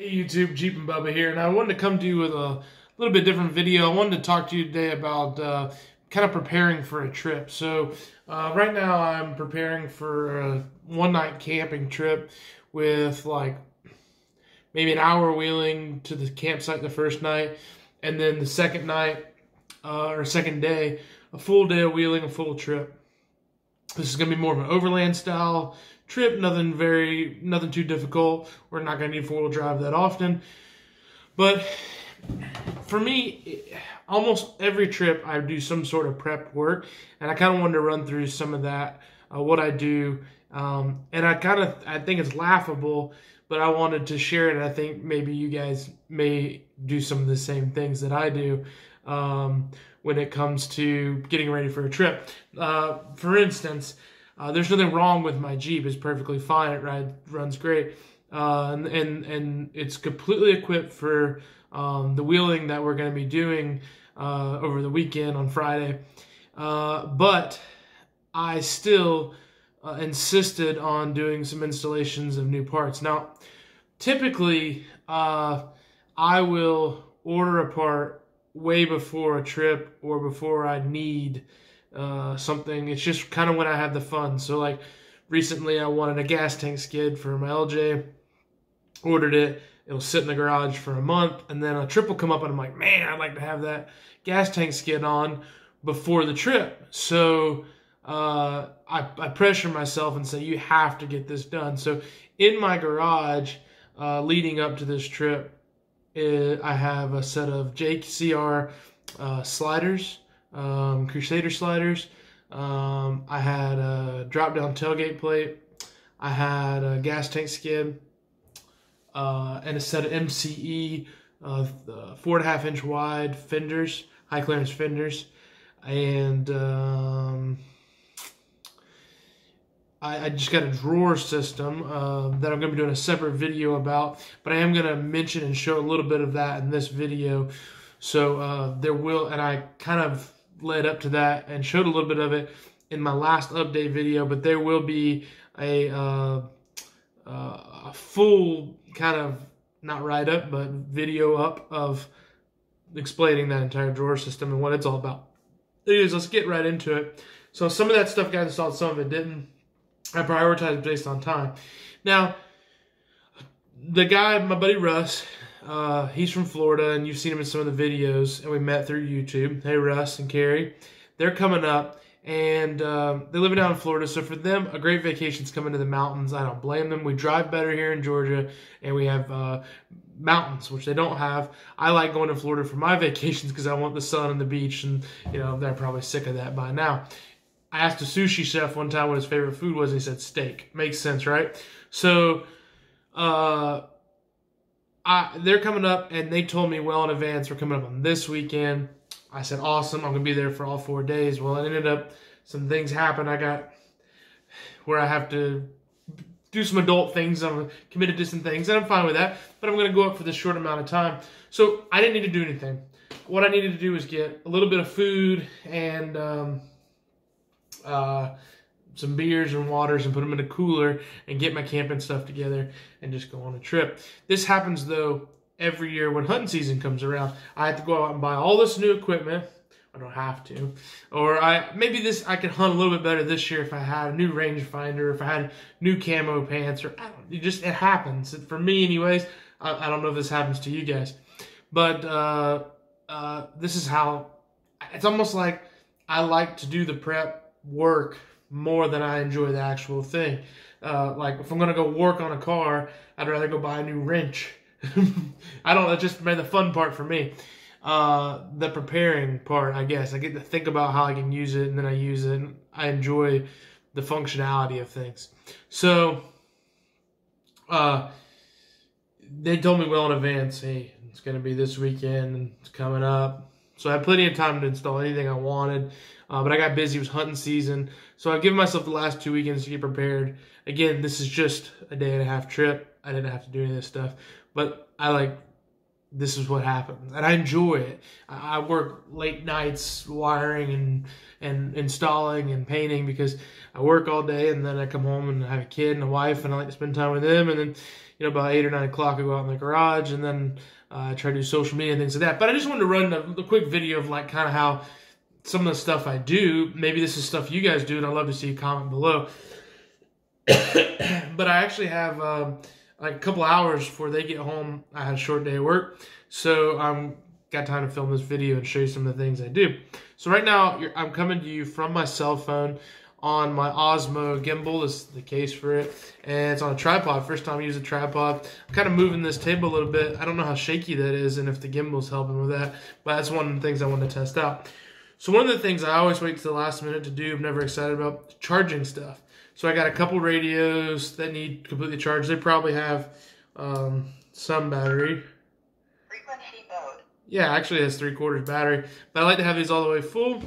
Hey YouTube, Jeepin Bubba here, and I wanted to come to you with a little bit different video. I wanted to talk to you today about kind of preparing for a trip. So right now I'm preparing for a one-night camping trip with like maybe an hour wheeling to the campsite the first night, and then the second night or second day, a full day of wheeling, a full trip. This is going to be more of an overland style trip, nothing too difficult. We're not going to need four-wheel drive that often. But for me, almost every trip I do some sort of prep work, and I kind of wanted to run through some of that, what I do. And I think it's laughable, but I wanted to share it, and I think maybe you guys may do some of the same things that I do when it comes to getting ready for a trip. For instance, there's nothing wrong with my Jeep. It's perfectly fine. It runs great. And it's completely equipped for the wheeling that we're going to be doing over the weekend on Friday. But I still insisted on doing some installations of new parts. Now, typically, I will order a part way before a trip or before I need something. It's just kind of when I have the fun. So like recently I wanted a gas tank skid for my LJ, ordered it. It'll sit in the garage for a month, and then a trip will come up and I'm like, man, I'd like to have that gas tank skid on before the trip. So I pressure myself and say, you have to get this done. So in my garage leading up to this trip, I have a set of JCR sliders, Crusader sliders. I had a drop-down tailgate plate. I had a gas tank skid and a set of MCE 4.5 inch wide fenders, high clearance fenders, and I just got a drawer system that I'm going to be doing a separate video about, but I am going to mention and show a little bit of that in this video. So there will, and I kind of led up to that and showed a little bit of it in my last update video, but there will be a full kind of, not write-up, but video up of explaining that entire drawer system and what it's all about. Anyways, let's get right into it. So some of that stuff got installed, some of it didn't. I prioritized based on time. Now, the guy, my buddy Russ, he's from Florida, and you've seen him in some of the videos, and we met through YouTube. Hey, Russ and Carrie. They're coming up, and they live down in Florida, so for them, a great vacation's coming to the mountains. I don't blame them. We drive better here in Georgia, and we have mountains, which they don't have. I like going to Florida for my vacations because I want the sun and the beach, and you know they're probably sick of that by now. I asked a sushi chef one time what his favorite food was, and he said steak. Makes sense, right? So they're coming up, and they told me well in advance, we're coming up on this weekend. I said, awesome, I'm going to be there for all 4 days. Well, it ended up, some things happened. I got where I have to do some adult things. I'm committed to some things, and I'm fine with that. But I'm going to go up for this short amount of time. So I didn't need to do anything. What I needed to do was get a little bit of food and some beers and waters and put them in a cooler and get my camping stuff together and just go on a trip. This happens though every year when hunting season comes around. I have to go out and buy all this new equipment. I don't have to. Or maybe I could hunt a little bit better this year if I had a new rangefinder, if I had new camo pants, or it happens. For me anyways. I don't know if this happens to you guys. But this is how, it's almost like I like to do the prep work more than I enjoy the actual thing. Like if I'm gonna go work on a car, I'd rather go buy a new wrench. I don't know, it just made the fun part for me. The preparing part, I guess. I get to think about how I can use it, and then I use it, and I enjoy the functionality of things. So they told me well in advance, hey, it's gonna be this weekend and it's coming up. So I had plenty of time to install anything I wanted. But I got busy. It was hunting season. So I give myself the last 2 weekends to get prepared. Again, this is just a day and a half trip. I didn't have to do any of this stuff. But I like this is what happens, and I enjoy it. I work late nights wiring and installing and painting because I work all day, and then I come home and I have a kid and a wife, and I like to spend time with them. And then, you know, about 8 or 9 o'clock, I go out in the garage, and then I try to do social media and things like that. But I just wanted to run a quick video of like kind of how some of the stuff I do. Maybe this is stuff you guys do, and I'd love to see a comment below. But I actually have like a couple hours before they get home. I had a short day of work, so got time to film this video and show you some of the things I do. So right now, I'm coming to you from my cell phone on my Osmo gimbal. This is the case for it, and it's on a tripod. First time I use a tripod. I'm kind of moving this table a little bit. I don't know how shaky that is and if the gimbal's helping with that, but that's one of the things I want to test out. So one of the things I always wait to the last minute to do, I'm never excited about, charging stuff. So I got a couple radios that need completely charged. They probably have some battery. Frequency mode. Yeah, actually it has 3/4 battery. But I like to have these all the way full.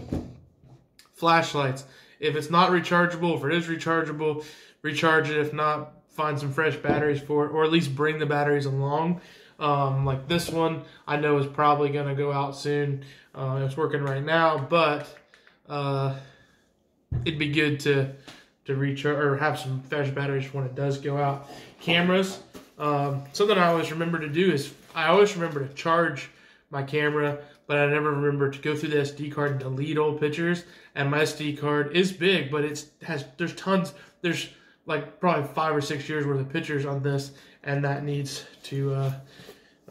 Flashlights. If it's not rechargeable, if it is rechargeable, recharge it. If not, find some fresh batteries for it, or at least bring the batteries along. Like this one, I know is probably going to go out soon. It's working right now, but it'd be good to recharge or have some fresh batteries when it does go out. Cameras. Something I always remember to do is I always remember to charge my camera, but I never remember to go through the SD card and delete old pictures. And my SD card is big, but there's tons. There's like probably 5 or 6 years worth of pictures on this, and that needs to.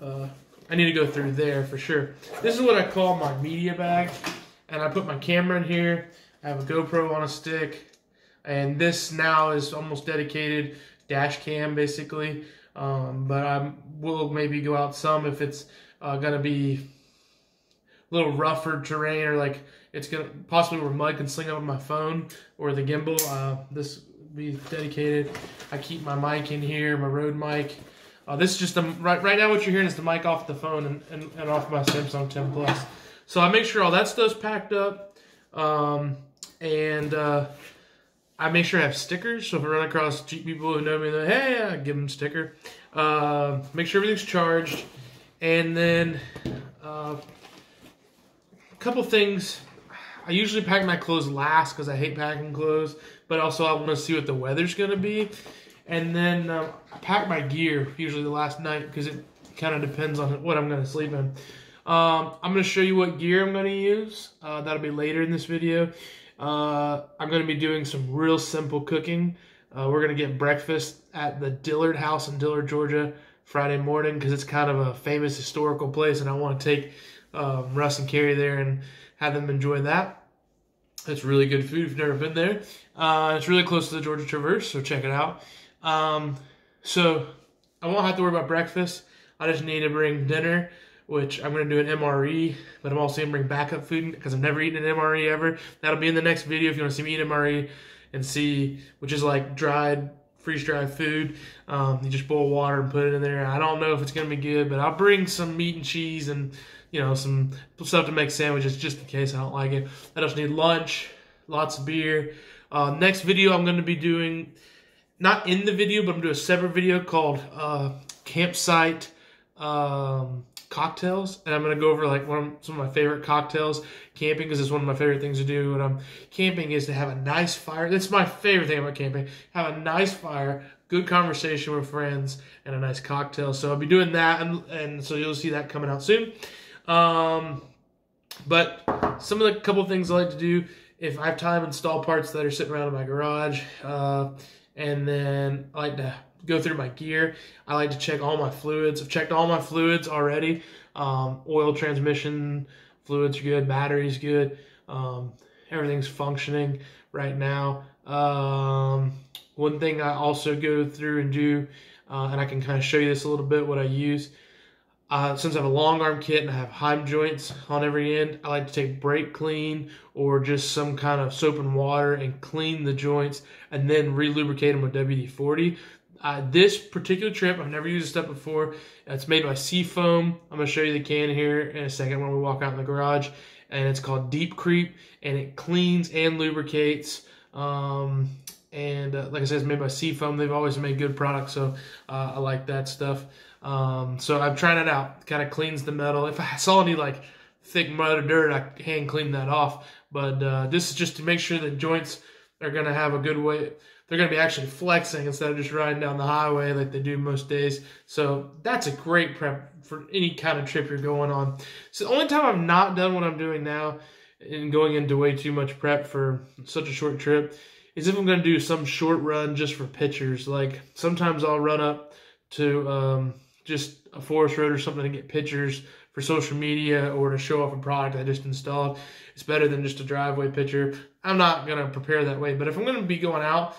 I need to go through there for sure. This is what I call my media bag, and I put my camera in here. I have a GoPro on a stick. And this now is almost dedicated dash cam, basically. But I will maybe go out some if it's going to be a little rougher terrain, or like it's going to possibly where mud can sling up my phone or the gimbal. This will be dedicated. I keep my mic in here, my Rode mic. This is just right now what you're hearing is the mic off the phone and off my Samsung 10 Plus. So I make sure all that stuff's packed up. I make sure I have stickers, so if I run across Jeep people who know me, they're like, hey, I give them a sticker. Make sure everything's charged. And then a couple things. I usually pack my clothes last because I hate packing clothes, but also I want to see what the weather's going to be. And then I pack my gear usually the last night because it kind of depends on what I'm going to sleep in. I'm going to show you what gear I'm going to use. That'll be later in this video. I'm going to be doing some real simple cooking. We're going to get breakfast at the Dillard House in Dillard, Georgia, Friday morning because it's kind of a famous historical place, and I want to take Russ and Carrie there and have them enjoy that. It's really good food if you've never been there. It's really close to the Georgia Traverse, so check it out. So I won't have to worry about breakfast. I just need to bring dinner, which I'm going to do an MRE, but I'm also going to bring backup food because I've never eaten an MRE ever. That'll be in the next video if you want to see me eat MRE and see, which is like freeze-dried food. You just boil water and put it in there. I don't know if it's going to be good, but I'll bring some meat and cheese and, you know, some stuff to make sandwiches just in case I don't like it. I just need lunch, lots of beer. Next video I'm going to be doing, not in the video, but I'm going to do a separate video called Campsite Cocktails, and I'm going to go over like some of my favorite cocktails camping, because it's one of my favorite things to do when I'm camping is to have a nice fire. That's my favorite thing about camping. Have a nice fire, good conversation with friends, and a nice cocktail. So I'll be doing that, and so you'll see that coming out soon. But some of the couple things I like to do, if I have time, install parts that are sitting around in my garage, and then I like to go through my gear. I like to check all my fluids. I've checked all my fluids already. Oil, transmission fluids are good. Battery's good. Everything's functioning right now. One thing I also go through and do, and I can kind of show you this a little bit, what I use. Since I have a long arm kit and I have Heim joints on every end, I like to take brake clean or just some kind of soap and water and clean the joints and then re-lubricate them with WD-40. This particular trip, I've never used this stuff before. It's made by Seafoam. I'm going to show you the can here in a second when we walk out in the garage. And it's called Deep Creep, and it cleans and lubricates. Like I said, it's made by Seafoam. They've always made good products, so I like that stuff. So I'm trying it out. Kind of cleans the metal. If I saw any like thick mud or dirt, I hand clean that off. But this is just to make sure the joints are going to have a good way. They're going to be actually flexing instead of just riding down the highway like they do most days. So that's a great prep for any kind of trip you're going on. So the only time I've not done what I'm doing now and going into way too much prep for such a short trip is if I'm going to do some short run just for pictures. Like sometimes I'll run up to just a forest road or something to get pictures for social media or to show off a product I just installed. It's better than just a driveway picture. I'm not going to prepare that way. But if I'm going to be going out,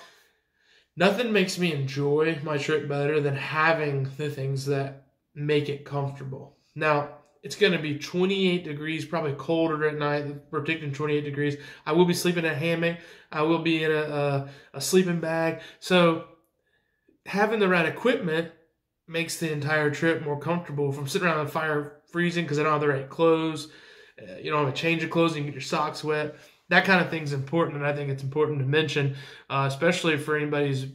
nothing makes me enjoy my trip better than having the things that make it comfortable. Now, it's going to be 28 degrees, probably colder at night. We're predicting 28 degrees. I will be sleeping in a hammock. I will be in a sleeping bag. So having the right equipment makes the entire trip more comfortable. If I'm sitting around the fire freezing because I don't have the right clothes, you don't have a change of clothes, and you get your socks wet. That kind of thing's important, and I think it's important to mention, especially for anybody who's,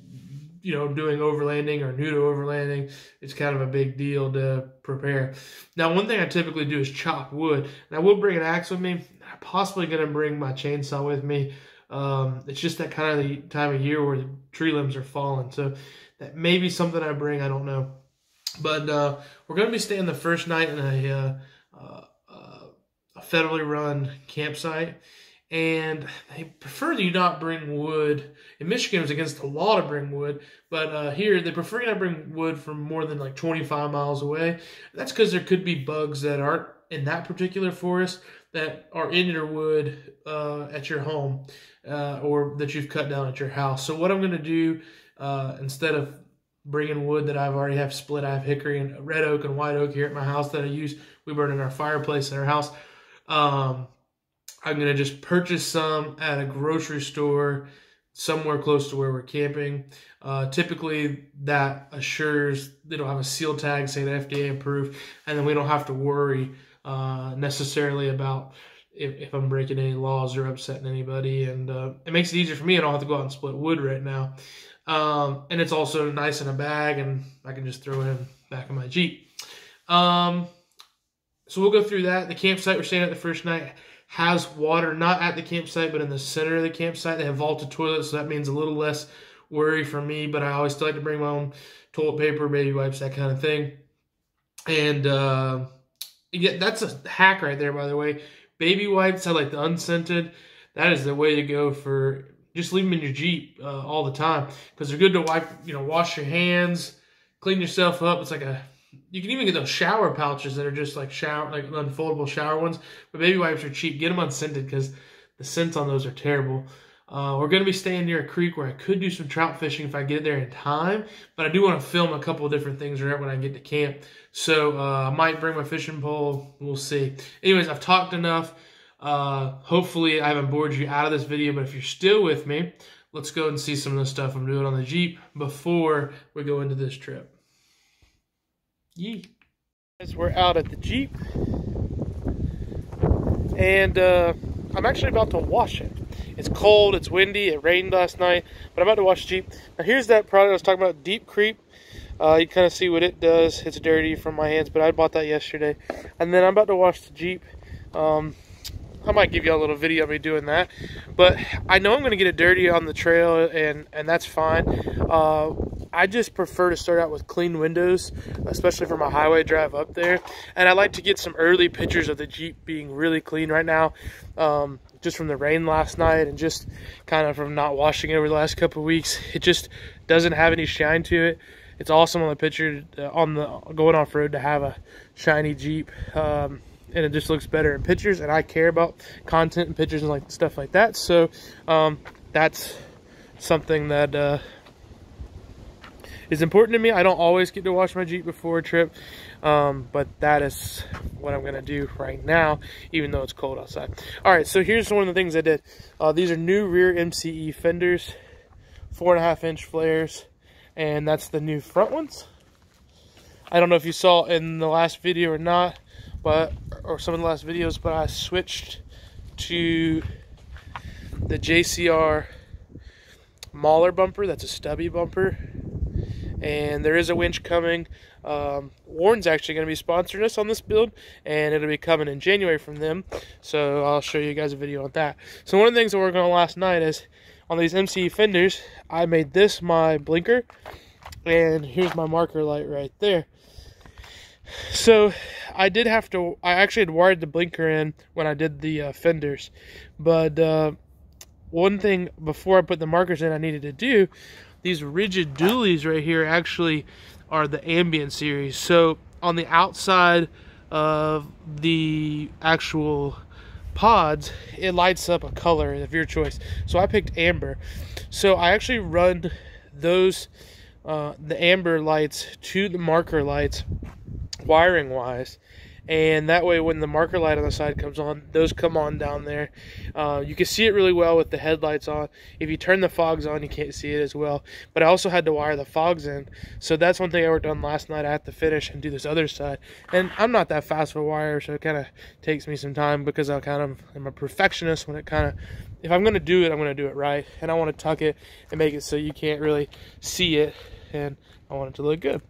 doing overlanding or new to overlanding. It's kind of a big deal to prepare. Now, one thing I typically do is chop wood, and I will bring an axe with me. I'm possibly going to bring my chainsaw with me. It's just that kind of the time of year where the tree limbs are falling, so that may be something I bring. I don't know. But we're going to be staying the first night in a federally run campsite, and they prefer you not bring wood. In Michigan, it's against the law to bring wood, but here they prefer you not bring wood from more than like 25 miles away. That's because there could be bugs that aren't in that particular forest that are in your wood at your home or that you've cut down at your house. So what I'm going to do, instead of bringing wood that I have split, I have hickory and red oak and white oak here at my house that I use. We burn in our fireplace in our house. I'm going to just purchase some at a grocery store somewhere close to where we're camping. Typically, that assures they don't have a seal tag saying FDA approved, and then we don't have to worry necessarily about if I'm breaking any laws or upsetting anybody. And it makes it easier for me. I don't have to go out and split wood right now. And it's also nice in a bag, and I can just throw it in the back of my Jeep. So we'll go through that. The campsite we're staying at the first night has water, not at the campsite, but in the center of the campsite. They have vaulted toilets, so that means a little less worry for me, but I always still like to bring my own toilet paper, baby wipes, that kind of thing. And yeah, that's a hack right there, by the way. Baby wipes, I like the unscented. That is the way to go for, just leave them in your Jeep all the time, because they're good to wipe, wash your hands, clean yourself up. It's like you can even get those shower pouches that are just like unfoldable shower ones. But baby wipes are cheap. Get them unscented because the scents on those are terrible. We're going to be staying near a creek where I could do some trout fishing if I get there in time. But I do want to film a couple of different things right when I get to camp. So I might bring my fishing pole. We'll see. Anyways, I've talked enough. Hopefully I haven't bored you out of this video. But if you're still with me, let's go and see some of the stuff I'm doing on the Jeep before we go into this trip. Yee. As we're out at the Jeep, and I'm actually about to wash it. It's cold, it's windy, it rained last night, but I'm about to wash the Jeep. Now here's that product I was talking about, Deep Creep. You kind of see what it does. It's dirty from my hands, but I bought that yesterday. And then I'm about to wash the Jeep. I might give you a little video of me doing that, but I know I'm going to get it dirty on the trail, and that's fine. I just prefer to start out with clean windows, especially for my highway drive up there. And I like to get some early pictures of the Jeep being really clean right now, just from the rain last night and just kind of from not washing it over the last couple of weeks. It just doesn't have any shine to it. It's awesome on the picture, going off-road, to have a shiny Jeep. And it just looks better in pictures, and I care about content and pictures and stuff like that. So that's something that is important to me. I don't always get to wash my Jeep before a trip, but that is what I'm gonna do right now, even though it's cold outside. All right, so here's one of the things I did. These are new rear MCE fenders, 4.5-inch flares, and that's the new front ones. I don't know if you saw in the last video or not, or some of the last videos, but I switched to the JCR Mauler bumper. That's a stubby bumper, and there is a winch coming. Warren's actually going to be sponsoring us on this build, and it'll be coming in January from them. So I'll show you guys a video on that. So one of the things I worked on last night is on these MCE fenders, I made this my blinker, and here's my marker light right there. So I actually had wired the blinker in when I did the fenders, but one thing before I put the markers in I needed to do, these rigid dualies right here actually are the ambient series. So on the outside of the actual pods, it lights up a color of your choice. So I picked amber. So I actually run those the amber lights to the marker lights wiring wise, and that way when the marker light on the side comes on, those come on down there. You can see it really well with the headlights on. If you turn the fogs on, you can't see it as well, but I also had to wire the fogs in. So that's one thing I worked on last night. I had to finish and do this other side, and I'm not that fast with wire, so it kind of takes me some time because I kind of am a perfectionist when it kind of, if I'm going to do it, I'm going to do it right, and I want to tuck it and make it so you can't really see it, and I want it to look good.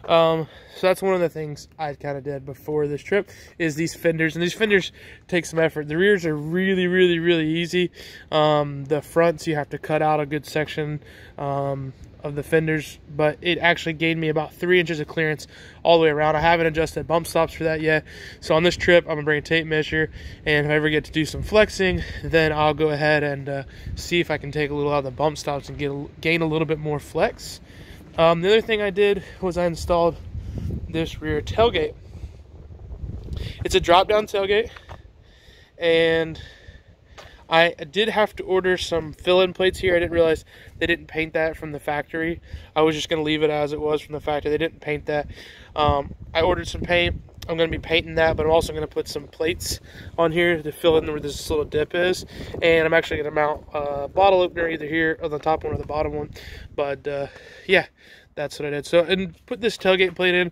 So that's one of the things I kind of did before this trip is these fenders, and these fenders take some effort. The rears are really, really, really easy. The fronts, you have to cut out a good section of the fenders, but it actually gained me about 3 inches of clearance all the way around. I haven't adjusted bump stops for that yet. So on this trip, I'm gonna bring a tape measure, and if I ever get to do some flexing, then I'll go ahead and see if I can take a little out of the bump stops and gain a little bit more flex. The other thing I did was I installed this rear tailgate. It's a drop-down tailgate, and I did have to order some fill-in plates here. I didn't realize they didn't paint that from the factory. I was just going to leave it as it was from the factory. They didn't paint that. I ordered some paint. I'm going to be painting that, but I'm also going to put some plates on here to fill in where this little dip is. And I'm actually going to mount a bottle opener either here on the top one or the bottom one. But yeah, that's what I did. So, and put this tailgate plate in.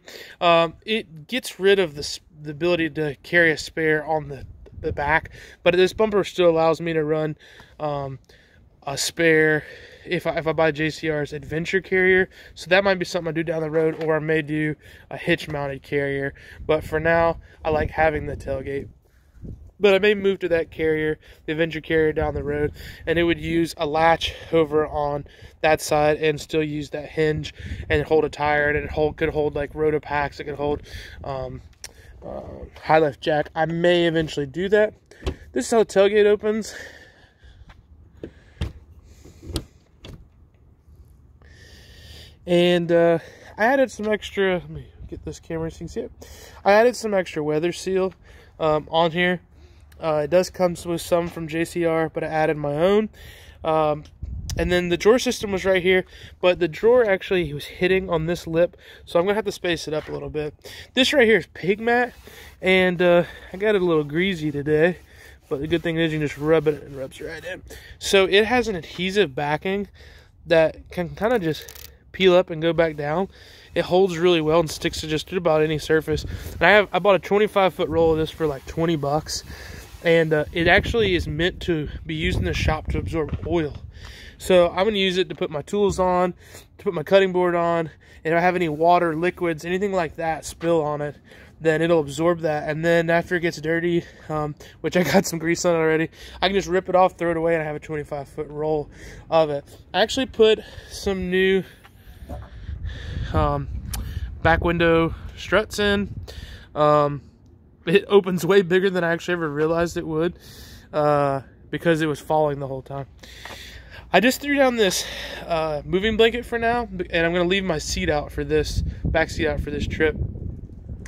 It gets rid of the ability to carry a spare on the back, but this bumper still allows me to run a spare if I buy JCR's adventure carrier. So that might be something I do down the road, or I may do a hitch mounted carrier, but for now I like having the tailgate. But I may move to that carrier, the adventure carrier, down the road, and it would use a latch over on that side and still use that hinge and hold a tire, and it could hold like Rotopacks. It could hold high lift jack. I may eventually do that. This is how the tailgate opens. And I added some extra, let me get this camera so you can see it. I added some extra weather seal on here. It does come with some from JCR, but I added my own. And then the drawer system was right here, but the drawer actually was hitting on this lip, so I'm going to have to space it up a little bit. This right here is pig mat, and I got it a little greasy today, but the good thing is you can just rub it and it rubs right in. So it has an adhesive backing that can kind of just peel up and go back down. It holds really well and sticks to just about any surface. And I bought a 25-foot roll of this for like 20 bucks. And it actually is meant to be used in the shop to absorb oil. So I'm going to use it to put my tools on, to put my cutting board on, and if I have any water, liquids, anything like that spill on it, then it'll absorb that. And then after it gets dirty, which I got some grease on it already, I can just rip it off, throw it away, and I have a 25-foot roll of it. I actually put some new back window struts in. It opens way bigger than I actually ever realized it would, because it was falling the whole time. I just threw down this moving blanket for now, and I'm going to leave my seat out for this, back seat out for this trip.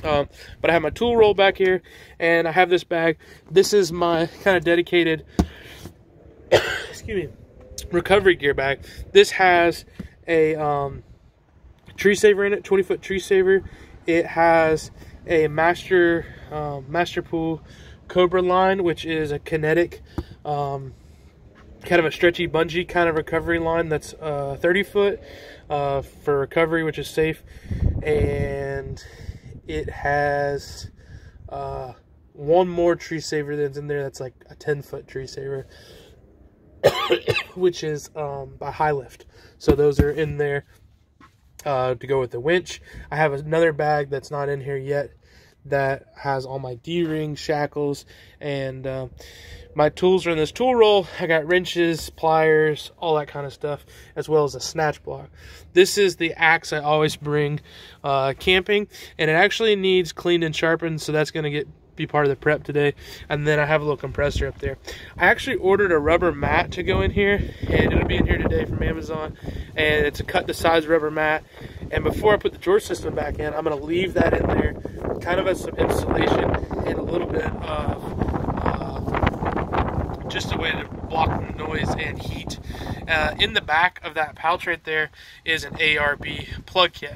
But I have my tool roll back here, and I have this bag. This is my kind of dedicated excuse me, recovery gear bag. This has a tree saver in it, 20-foot tree saver. It has a master pool Cobra line, which is a kinetic, kind of a stretchy bungee kind of recovery line that's 30-foot for recovery, which is safe. And it has one more tree saver that's in there that's like a 10-foot tree saver, which is by High Lift. So those are in there. to go with the winch. I have another bag that's not in here yet that has all my D-rings, shackles, and my tools are in this tool roll. I got wrenches, pliers, all that kind of stuff, as well as a snatch block. This is the axe I always bring camping, and it actually needs cleaned and sharpened, so that's going to be part of the prep today. And then I have a little compressor up there. I actually ordered a rubber mat to go in here, and it'll be in here today from Amazon, and it's a cut to size rubber mat. And before I put the drawer system back in, I'm going to leave that in there kind of as some insulation and a little bit of just a way to block noise and heat. In the back of that pouch right there is an ARB plug kit.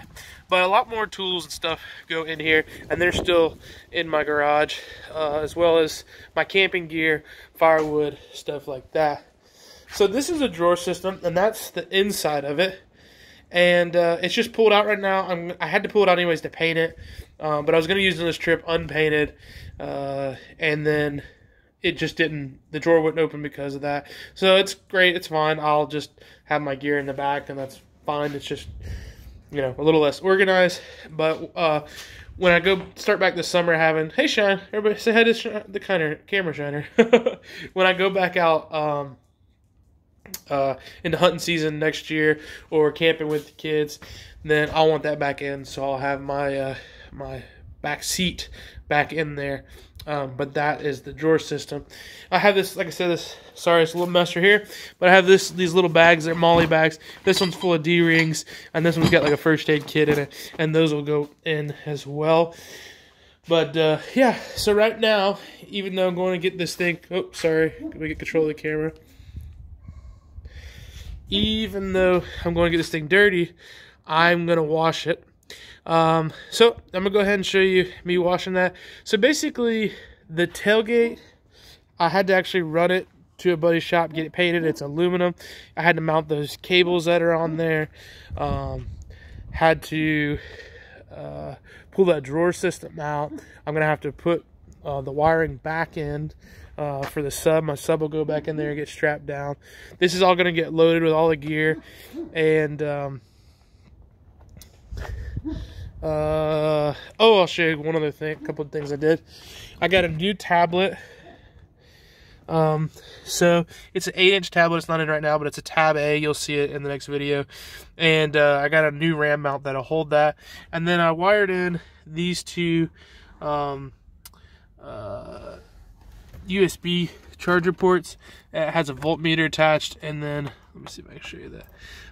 But a lot more tools and stuff go in here, and they're still in my garage, as well as my camping gear, firewood, stuff like that. So this is a drawer system, and that's the inside of it. And it's just pulled out right now. I had to pull it out anyways to paint it, but I was going to use it on this trip unpainted, and then it just didn't, the drawer wouldn't open because of that. So it's great, it's fine. I'll just have my gear in the back, and that's fine. It's just, you know, a little less organized. But when I go start back this summer having, hey Shine, everybody say hi to the camera shiner. When I go back out into hunting season next year or camping with the kids, then I want that back in, so I'll have my my back seat back in there. But that is the drawer system. I have this, like I said, sorry it's a little messer here, but I have these little bags, they're Molly bags. This one's full of D-rings, and this one's got like a first aid kit in it, and those will go in as well. But yeah, so right now, even though I'm going to get this thing, oh sorry, let me get control of the camera. Even though I'm going to get this thing dirty, I'm going to wash it. So I'm going to go ahead and show you me washing that. So basically, the tailgate, I had to actually run it to a buddy's shop, get it painted. It's aluminum. I had to mount those cables that are on there. Had to pull that drawer system out. I'm going to have to put the wiring back in. For the sub, my sub will go back in there and get strapped down. This is all going to get loaded with all the gear. And I'll show you one other thing, a couple of things I did. I got a new tablet. So it's an 8-inch tablet. It's not in right now, but it's a Tab A. You'll see it in the next video. And I got a new RAM mount that'll hold that. And then I wired in these two USB charger ports. It has a voltmeter attached, and then let me see if I can show you that.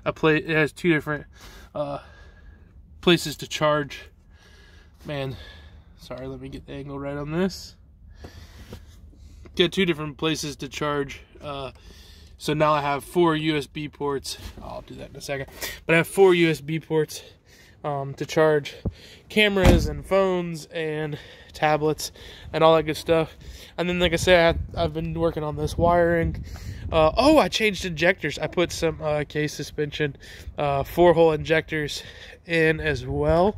It has two different places to charge. Man, sorry, let me get the angle right on this. Got two different places to charge. So now I have 4 USB ports. I'll do that in a second. But I have 4 USB ports to charge cameras and phones and tablets and all that good stuff. And then, like I said, I've been working on this wiring. I changed injectors. I put some case suspension 4-hole injectors in as well.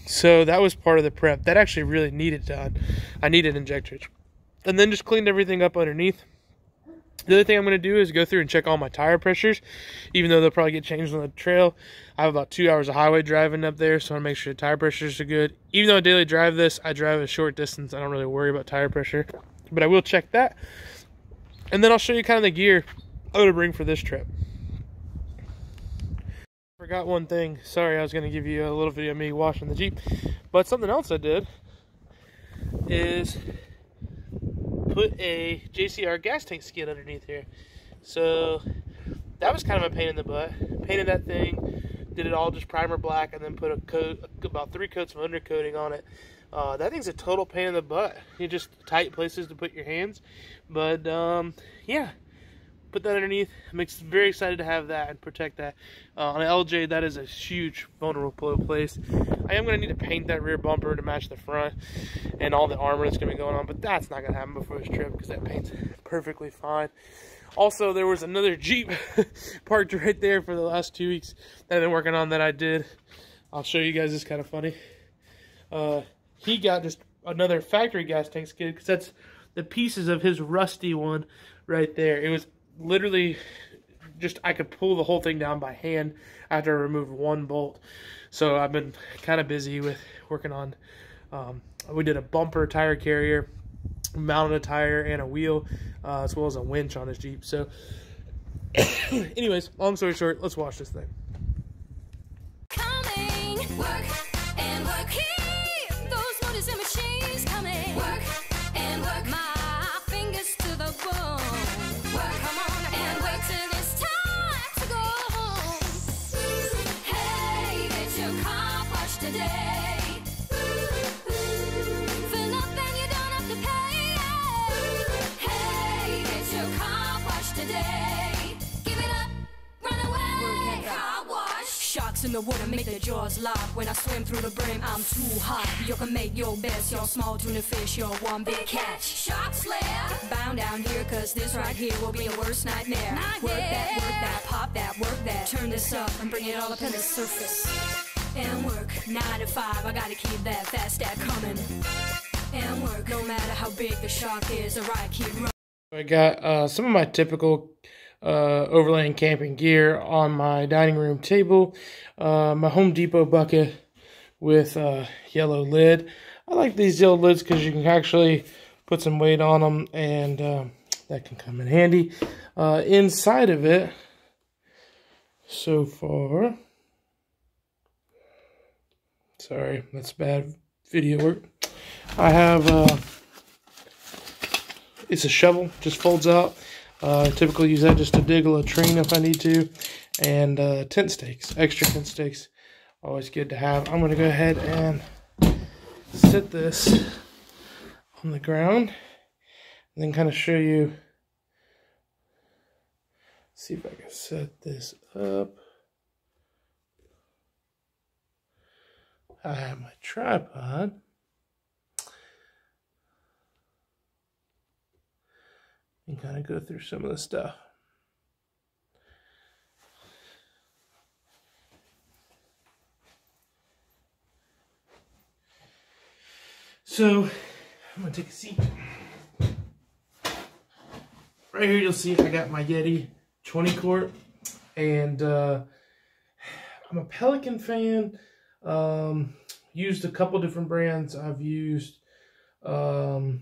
So that was part of the prep. That actually really needed done. I needed injectors. And then just cleaned everything up underneath. The other thing I'm going to do is go through and check all my tire pressures, even though they'll probably get changed on the trail. I have about 2 hours of highway driving up there, so I want to make sure the tire pressures are good. Even though I daily drive this, I drive a short distance. I don't really worry about tire pressure, but I will check that. And then I'll show you kind of the gear I'm going to bring for this trip. Forgot one thing. Sorry, I was going to give you a little video of me washing the Jeep. But something else I did is put a JCR gas tank skid underneath here. So that was kind of a pain in the butt. Painted that thing, did it all just primer black, and then put a coat, about 3 coats of undercoating on it. That thing's a total pain in the butt. You just tight places to put your hands. But yeah, put that underneath. I'm very excited to have that and protect that. On an LJ, that is a huge vulnerable place. I am going to need to paint that rear bumper to match the front and all the armor that's going to be going on, but that's not going to happen before this trip because that paint's perfectly fine. Also, there was another Jeep parked right there for the last 2 weeks that I've been working on that I did. I'll show you guys. This kind of funny. He got just another factory gas tank skid because that's the pieces of his rusty one right there. It was literally I could pull the whole thing down by hand after I removed one bolt. So I've been kind of busy with working on, we did a bumper tire carrier, mounted a tire and a wheel, as well as a winch on his Jeep. So anyways, long story short, let's watch this thing. Coming, work and work. Those motors and machines coming. Work and work. My fingers to the bone. Work, come on and work till it's time to go home. Hey, get your car washed today. Fill up and you don't have to pay. Hey, get your car washed today. Give it up, run away. Car wash. Sharks in the water make their jaws lock. When I swim through the brim, I'm too hot. You can make your best, your small tuna fish, your one big catch. Shark slayer. Bound down here, cause this right here will be your worst nightmare. Work that, pop that, work that. Turn this up and bring it all up on the surface. And work, 9 to 5, I gotta keep that fast stack coming. And work, no matter how big the shark is, alright, keep running. I got some of my typical Overland camping gear on my dining room table. My Home Depot bucket with a yellow lid. I like these yellow lids because you can actually put some weight on them, and that can come in handy. Inside of it, so far, sorry, that's bad video work. I have it's a shovel, just folds out. Typically use that just to dig a latrine if I need to. And tent stakes, extra tent stakes, always good to have. I'm going to go ahead and sit this on the ground and then kind of show you. See if I can set this up. I have my tripod. And kind of go through some of the stuff. So, I'm going to take a seat. Right here you'll see I got my Yeti 20 quart. And I'm a Pelican fan. Used a couple different brands. I've used Arctic.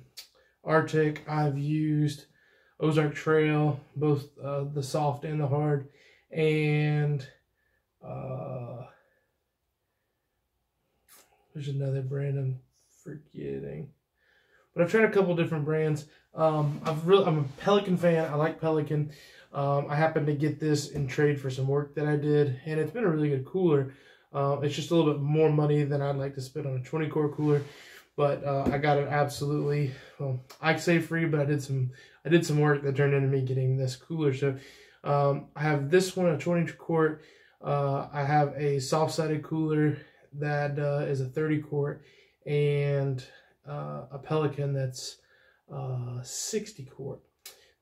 I've used Ozark Trail, both the soft and the hard, and there's another brand I'm forgetting, but I've tried a couple different brands. I'm a Pelican fan. I like Pelican. I happened to get this in trade for some work that I did, and it's been a really good cooler. It's just a little bit more money than I'd like to spend on a 20 quart cooler. But I got it absolutely, well, I'd say free, but I did some work that turned into me getting this cooler. So I have this one, a 20 quart. I have a soft-sided cooler that is a 30 quart, and a Pelican that's 60 quart.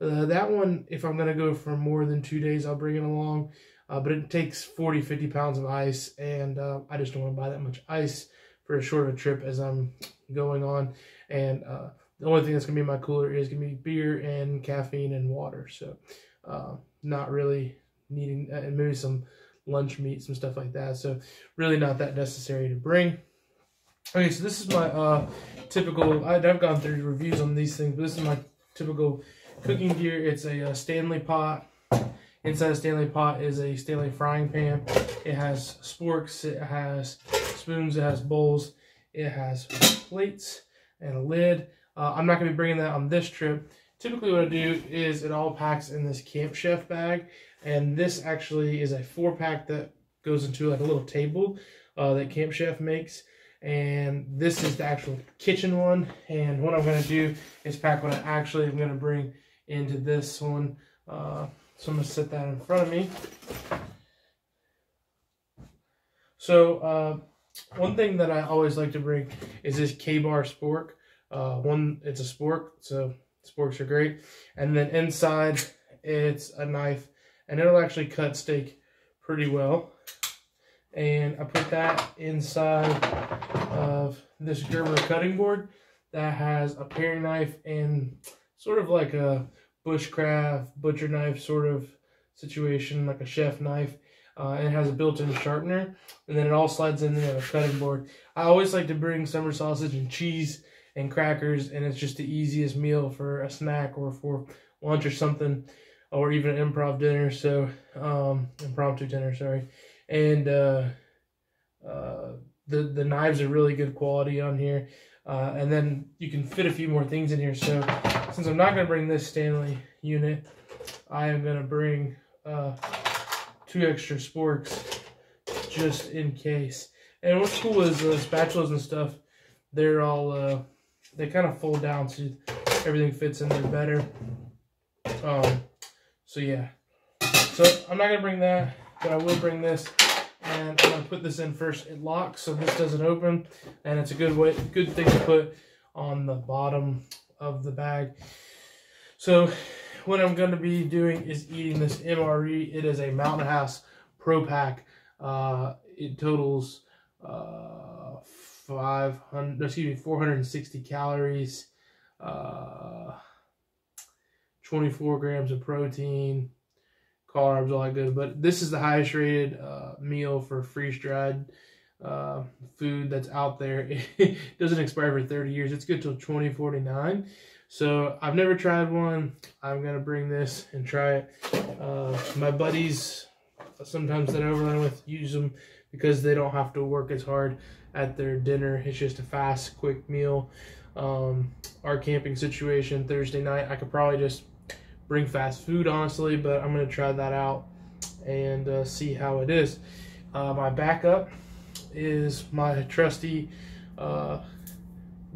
That one, if I'm going to go for more than 2 days, I'll bring it along. But it takes 40-50 pounds of ice, and I just don't want to buy that much ice for as short of a trip as I'm going on. And the only thing that's going to be in my cooler is going to be beer and caffeine and water. So not really needing, and maybe some lunch meat, some stuff like that. So really not that necessary to bring. Okay, so this is my typical, I've gone through reviews on these things, but this is my typical cooking gear. It's a Stanley pot. Inside a Stanley pot is a Stanley frying pan. It has sporks, it has spoons, it has bowls, it has plates and a lid. I'm not going to be bringing that on this trip. Typically what I do is it all packs in this Camp Chef bag, and this actually is a 4-pack that goes into like a little table that Camp Chef makes. And this is the actual kitchen one, and what I'm going to do is pack what I actually am going to bring into this one. So I'm going to set that in front of me. So one thing that I always like to bring is this K-bar spork. It's a spork, so sporks are great. And then inside it's a knife, and it'll actually cut steak pretty well. And I put that inside of this Gerber cutting board that has a paring knife and sort of like a bushcraft butcher knife sort of situation, like a chef knife, and it has a built-in sharpener, and then it all slides in there, a cutting board. I always like to bring summer sausage and cheese and crackers, and it's just the easiest meal for a snack or for lunch or something, or even an impromptu dinner. Sorry. And the knives are really good quality on here, and then you can fit a few more things in here. So since I'm not going to bring this Stanley unit, I am going to bring 2 extra sporks just in case. And what's cool is the spatulas and stuff, they're all they kind of fold down so everything fits in there better. So yeah, so I'm not gonna bring that, but I will bring this, and I'm gonna put this in first. It locks, so this doesn't open, and it's a good thing to put on the bottom of the bag. So what I'm gonna be doing is eating this MRE. It is a Mountain House Pro Pack. It totals 460 calories, 24 grams of protein, carbs, all that good. But this is the highest rated meal for freeze-dried food that's out there. It doesn't expire for 30 years. It's good till 2049. So I've never tried one. I'm gonna bring this and try it. My buddies, sometimes that I overland with, use them because they don't have to work as hard at their dinner. It's just a fast, quick meal. Our camping situation Thursday night, I could probably just bring fast food, honestly, but I'm gonna try that out and see how it is. My backup is my trusty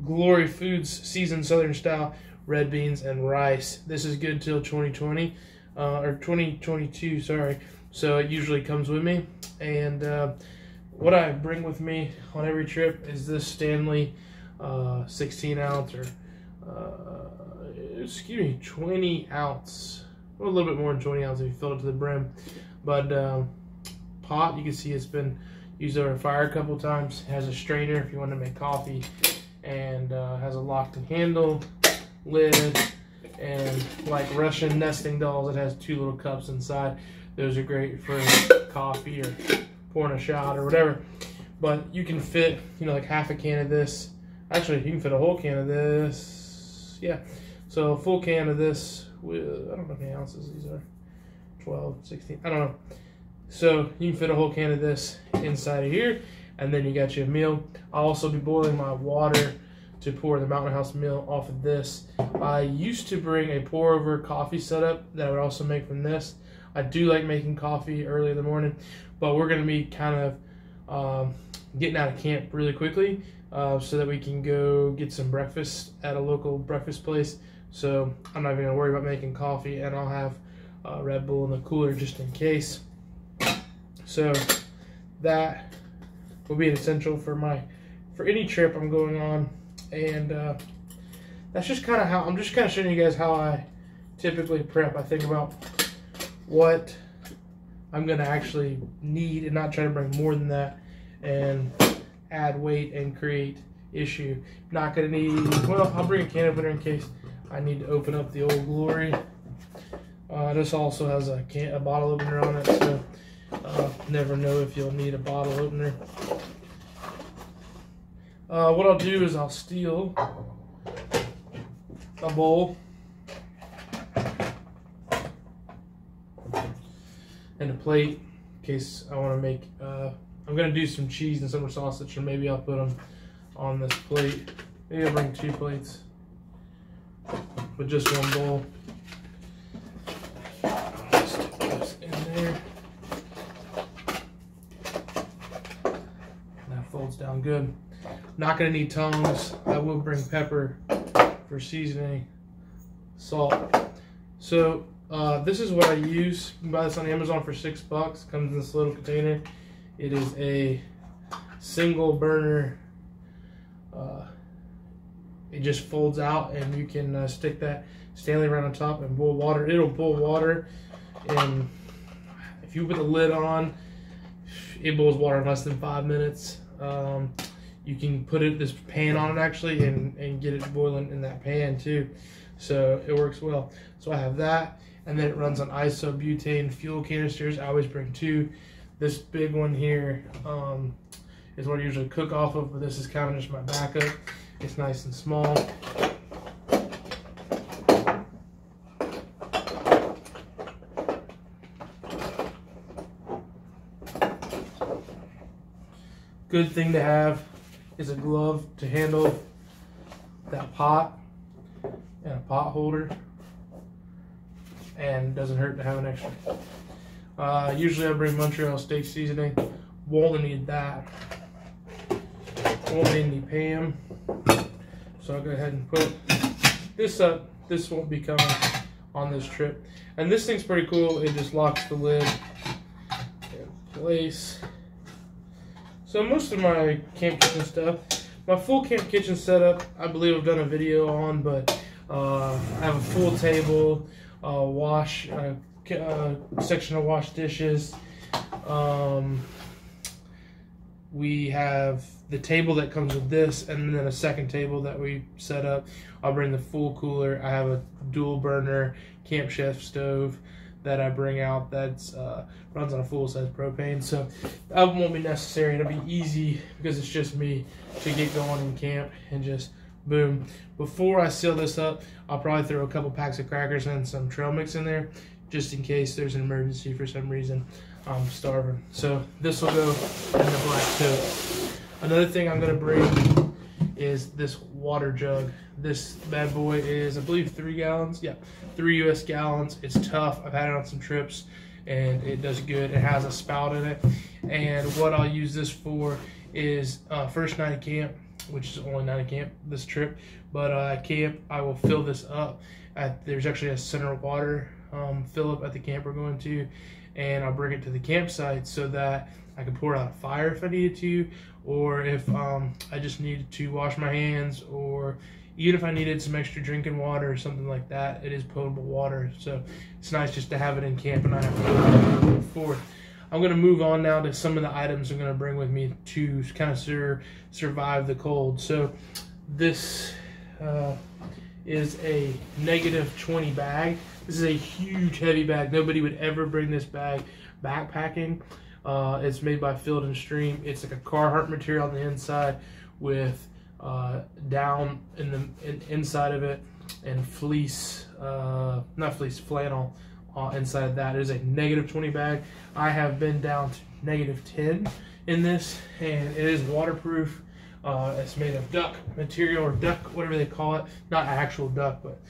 Glory Foods seasoned Southern style red beans and rice. This is good till 2020 or 2022, sorry. So it usually comes with me, and what I bring with me on every trip is this Stanley 16 ounce or 20 ounce, well, a little bit more than 20 ounce if you fill it to the brim. But pot, you can see it's been used over fire a couple times. It has a strainer if you want to make coffee, and has a locked handle, lid, and like Russian nesting dolls, it has 2 little cups inside. Those are great for coffee or pouring a shot or whatever. But you can fit, like half a can of this. Actually, you can fit a whole can of this. Yeah. So a full can of this with, I don't know how many ounces these are. 12, 16, I don't know. So you can fit a whole can of this inside of here, and then you got your meal. I'll also be boiling my water to pour the Mountain House meal off of this. I used to bring a pour over coffee setup that I would also make from this. I do like making coffee early in the morning, but we're going to be kind of getting out of camp really quickly so that we can go get some breakfast at a local breakfast place. So I'm not even going to worry about making coffee, and I'll have Red Bull in the cooler just in case. So that will be an essential for any trip I'm going on, and that's just kind of how I'm just kind of showing you guys how I typically prep. I think about what I'm going to actually need and not try to bring more than that and add weight and create issue. Not going to need, well, I'll bring a can opener in case I need to open up the Old Glory. This also has a bottle opener on it, so never know if you'll need a bottle opener. What I'll do is I'll steal a bowl and a plate in case I want to make, I'm going to do some cheese and summer sausage, or maybe I'll put them on this plate. Maybe I'll bring 2 plates with just 1 bowl. I'll stick this in there. That folds down good. Not going to need tongs. I will bring pepper for seasoning, salt. So this is what I use. You can buy this on Amazon for $6. Comes in this little container. It is a single burner. It just folds out, and you can stick that Stanley right on top and boil water. It'll boil water, and if you put the lid on, it boils water in less than 5 minutes. You can put this pan on it actually and get it boiling in that pan too. So it works well. So I have that, and then it runs on isobutane fuel canisters. I always bring 2. This big one here is what I usually cook off of, but this is kind of just my backup. It's nice and small. Good thing to have is a glove to handle that pot and a pot holder, and it doesn't hurt to have an extra. Usually I bring Montreal steak seasoning. Won't need that. Won't need any Pam. So I'll go ahead and put this up. This won't be coming on this trip. And this thing's pretty cool. It just locks the lid in place. So most of my camp kitchen stuff, my full camp kitchen setup, I believe I've done a video on, but I have a full table, section to wash dishes. We have the table that comes with this, and then a second table that we set up. I'll bring the full cooler. I have a dual burner Camp Chef stove that I bring out that's runs on a full size propane, so that won't be necessary. It'll be easy because it's just me to get going in camp and just boom. Before I seal this up, I'll probably throw a couple packs of crackers and some trail mix in there just in case there's an emergency for some reason. I'm starving. So this will go in the black tote. Another thing I'm going to bring is this water jug. This bad boy is, I believe, 3 gallons. Yeah, 3 US gallons. It's tough. I've had it on some trips and it does good. It has a spout in it. And what I'll use this for is first night of camp, which is only night of camp this trip. But at camp, I will fill this up. There's actually a center water fill up at the camp we're going to. And I'll bring it to the campsite so that I can pour out a fire if I needed to, or if I just needed to wash my hands, or even if I needed some extra drinking water or something like that. It is potable water, so it's nice just to have it in camp and not have to go back and forth. I'm going to move on now to some of the items I'm going to bring with me to kind of survive the cold. So this is a -20 bag. This is a huge heavy bag. Nobody would ever bring this bag backpacking. It's made by Field and Stream. It's like a Carhartt material on the inside with down in the inside of it and fleece, not fleece, flannel inside of that. It is a -20 bag. I have been down to -10 in this, and it is waterproof. It's made of duck material, or duck, whatever they call it. Not actual duck, but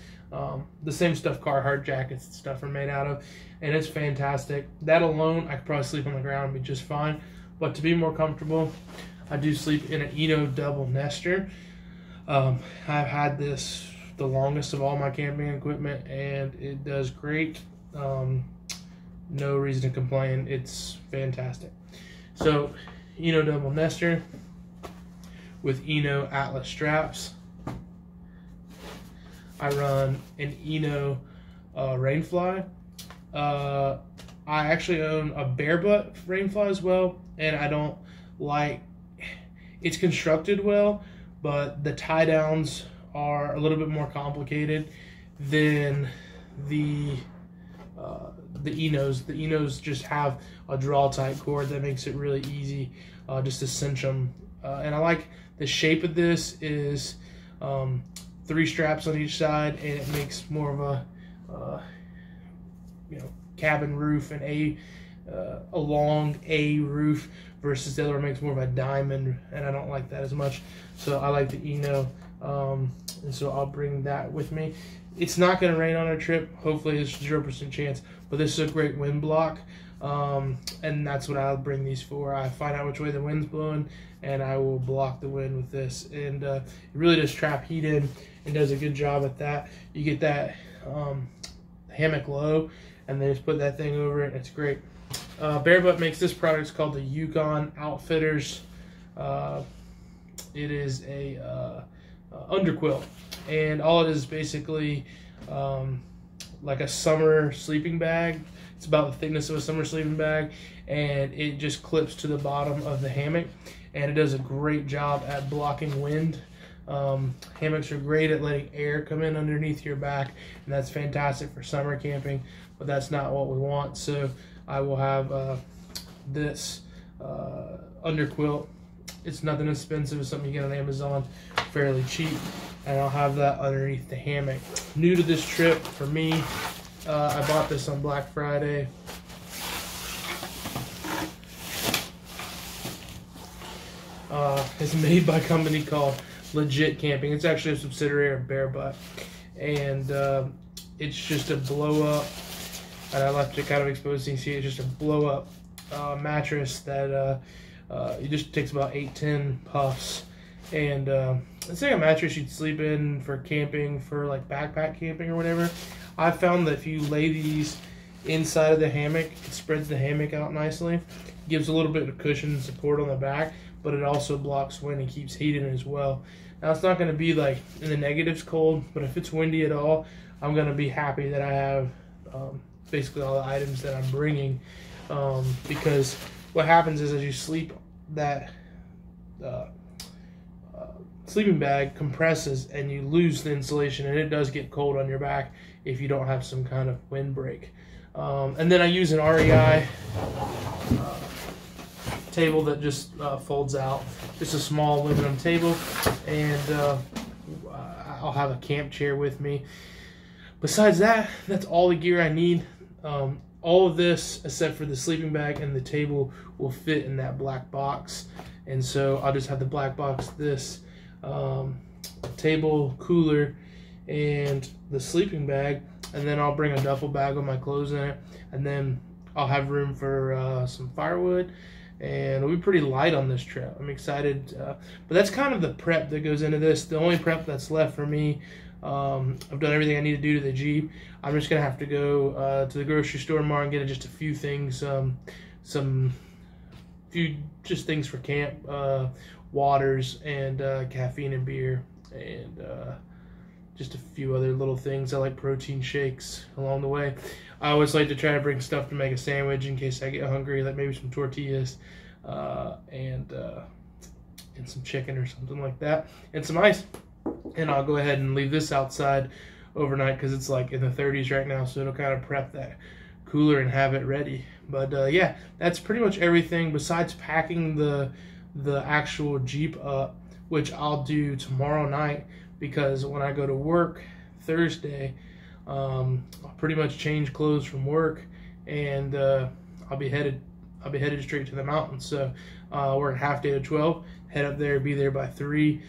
the same stuff Carhartt jackets and stuff are made out of, and it's fantastic. That alone, I could probably sleep on the ground and be just fine. But to be more comfortable, I do sleep in an Eno double nester. I've had this the longest of all my camping equipment, and it does great. No reason to complain. It's fantastic. So, Eno double nester with Eno Atlas straps. I run an Eno rainfly. I actually own a bare butt rainfly as well, and I don't like, it's constructed well, but the tie downs are a little bit more complicated than the Enos. The Enos just have a draw tight cord that makes it really easy just to cinch them. And I like the shape of this is 3 straps on each side, and it makes more of a cabin roof and a long A roof, versus the other one makes more of a diamond, and I don't like that as much. So I like the Eno, and so I'll bring that with me. It's not going to rain on our trip. Hopefully it's 0% chance, but this is a great wind block, and that's what I'll bring these for. I find out which way the wind's blowing, and I will block the wind with this, and it really does trap heat in and does a good job at that. You get that hammock low, and then just put that thing over it. It's great. Bare Butt makes this product. It's called the Yukon Outfitters. It is a underquilt, and all it is basically like a summer sleeping bag. It's about the thickness of a summer sleeping bag, and it just clips to the bottom of the hammock, and it does a great job at blocking wind. Hammocks are great at letting air come in underneath your back, and that's fantastic for summer camping, but that's not what we want. So I will have this underquilt. It's nothing expensive. It's something you get on Amazon, fairly cheap, and I'll have that underneath the hammock. New to this trip for me, I bought this on Black Friday. It's made by a company called Legit Camping. It's actually a subsidiary of Bear Butt, and it's just a blow up, and I left it kind of exposed so you can see it's just a blow up mattress that it just takes about 8-10 puffs, and it's like a mattress you'd sleep in for camping, for like backpack camping or whatever. I found that if you lay these inside of the hammock, it spreads the hammock out nicely, gives a little bit of cushion and support on the back, but it also blocks wind and keeps heat in as well. Now it's not going to be like in the negatives cold, but if it's windy at all, I'm going to be happy that I have basically all the items that I'm bringing, because what happens is as you sleep, that sleeping bag compresses and you lose the insulation, and it does get cold on your back if you don't have some kind of windbreak. And then I use an REI table that just folds out, just a small aluminum table, and I'll have a camp chair with me. Besides that, that's all the gear I need. All of this, except for the sleeping bag and the table, will fit in that black box, and so I'll just have the black box, this table, cooler, and the sleeping bag, and then I'll bring a duffel bag with my clothes in it, and then I'll have room for some firewood, and it'll be pretty light on this trip. I'm excited, but that's kind of the prep that goes into this. The only prep that's left for me, I've done everything I need to do to the Jeep. I'm just gonna have to go to the grocery store tomorrow and get just a few things, few things for camp, waters and caffeine and beer, and just a few other little things. I like protein shakes along the way. I always like to try to bring stuff to make a sandwich in case I get hungry, like maybe some tortillas and some chicken or something like that, and some ice. And I'll go ahead and leave this outside overnight because it's like in the 30s right now, so it'll kind of prep that cooler and have it ready. But yeah, that's pretty much everything besides packing the actual Jeep up, which I'll do tomorrow night, because when I go to work Thursday, I'll pretty much change clothes from work, and I'll be headed straight to the mountains. So we're at half day to 12. Head up there, be there by 3.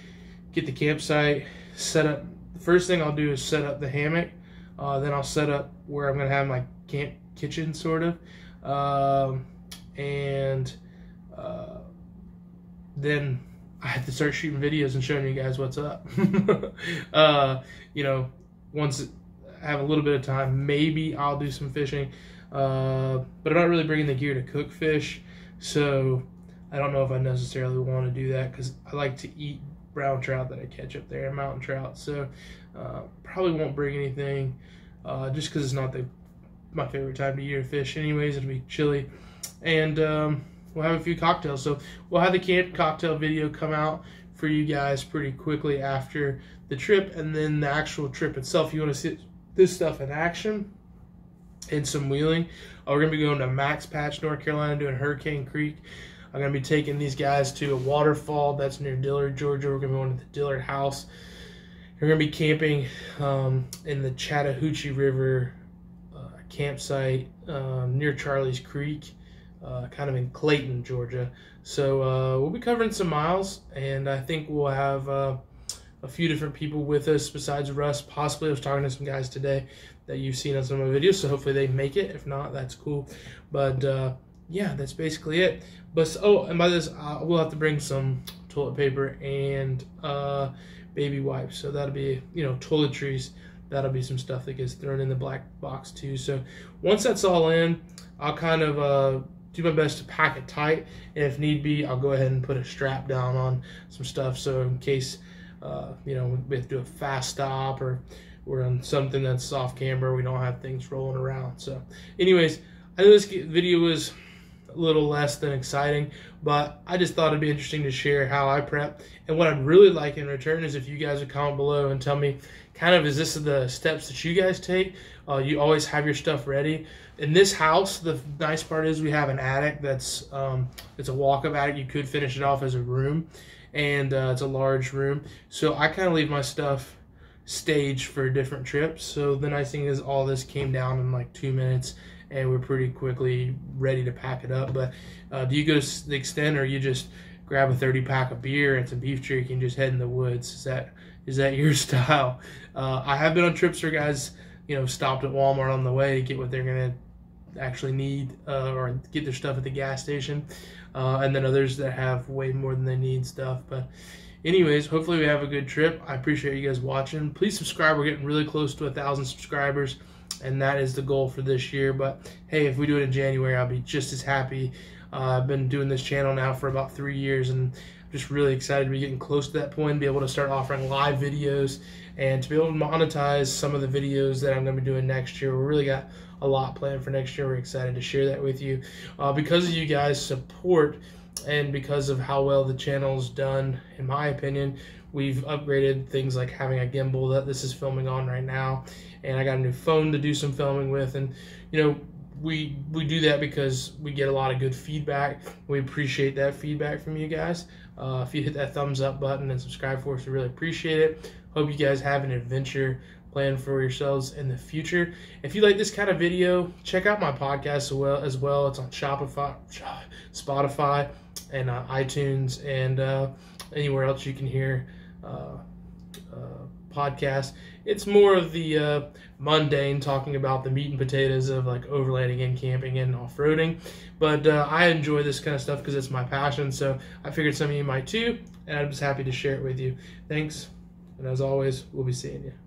Get the campsite set up. The first thing I'll do is set up the hammock. Then I'll set up where I'm gonna have my camp kitchen, sort of, and then I have to start shooting videos and showing you guys what's up. You know, once I have a little bit of time, maybe I'll do some fishing, but I'm not really bringing the gear to cook fish, so I don't know if I necessarily want to do that, because I like to eat brown trout that I catch up there and mountain trout. So probably won't bring anything, just because it's not my favorite time of year to fish anyways. It'll be chilly, and we'll have a few cocktails. So we'll have the camp cocktail video come out for you guys pretty quickly after the trip, and then the actual trip itself, you want to see this stuff in action and some wheeling. We're going to be going to Max Patch, North Carolina, doing Hurricane Creek. I'm going to be taking these guys to a waterfall that's near Dillard, Georgia. We're going to be going to the Dillard House. We're going to be camping in the Chattahoochee River campsite near Charlie's Creek, kind of in Clayton, Georgia. So we'll be covering some miles, and I think we'll have a few different people with us besides Russ. Possibly, I was talking to some guys today that you've seen on some of my videos, so hopefully they make it. If not, that's cool. But yeah, that's basically it. But oh, and by this, we'll have to bring some toilet paper and baby wipes. So that'll be, you know, toiletries. That'll be some stuff that gets thrown in the black box too. So once that's all in, I'll kind of do my best to pack it tight, and if need be, I'll go ahead and put a strap down on some stuff, so in case you know, we have to do a fast stop, or we're on something that's off camber, we don't have things rolling around. So anyways, I know this video was a little less than exciting, but I just thought it'd be interesting to share how I prep. And what I'd really like in return is if you guys would comment below and tell me kind of, is this the steps that you guys take? You always have your stuff ready. In this house, the nice part is we have an attic that's it's a walk-up attic. You could finish it off as a room, and it's a large room. So I kind of leave my stuff staged for different trips. So the nice thing is all this came down in like 2 minutes, and we're pretty quickly ready to pack it up. But do you go to the extent, or you just grab a 30-pack of beer and some beef jerky and just head in the woods? Is that your style? I have been on trips where guys, stopped at Walmart on the way to get what they're gonna actually need, or get their stuff at the gas station, and then others that have way more than they need stuff. But anyways, hopefully we have a good trip. I appreciate you guys watching. Please subscribe. We're getting really close to 1,000 subscribers, and that is the goal for this year. But hey, if we do it in January, I'll be just as happy. I've been doing this channel now for about 3 years, and I'm just really excited to be getting close to that point, be able to start offering live videos, and to be able to monetize some of the videos that I'm going to be doing next year. We really got a lot planned for next year. We're excited to share that with you. Because of you guys' support and because of how well the channel's done, in my opinion, we've upgraded things like having a gimbal that this is filming on right now, and I got a new phone to do some filming with. And we do that because we get a lot of good feedback. We appreciate that feedback from you guys. If you hit that thumbs up button and subscribe for us, we really appreciate it. Hope you guys have an adventure planned for yourselves in the future. If you like this kind of video, check out my podcast as well. It's on Spotify, and iTunes, and anywhere else you can hear podcasts. It's more of the mundane, talking about the meat and potatoes of like overlanding and camping and off-roading. But I enjoy this kind of stuff because it's my passion, so I figured some of you might too, and I'm just happy to share it with you. Thanks, and as always, we'll be seeing you.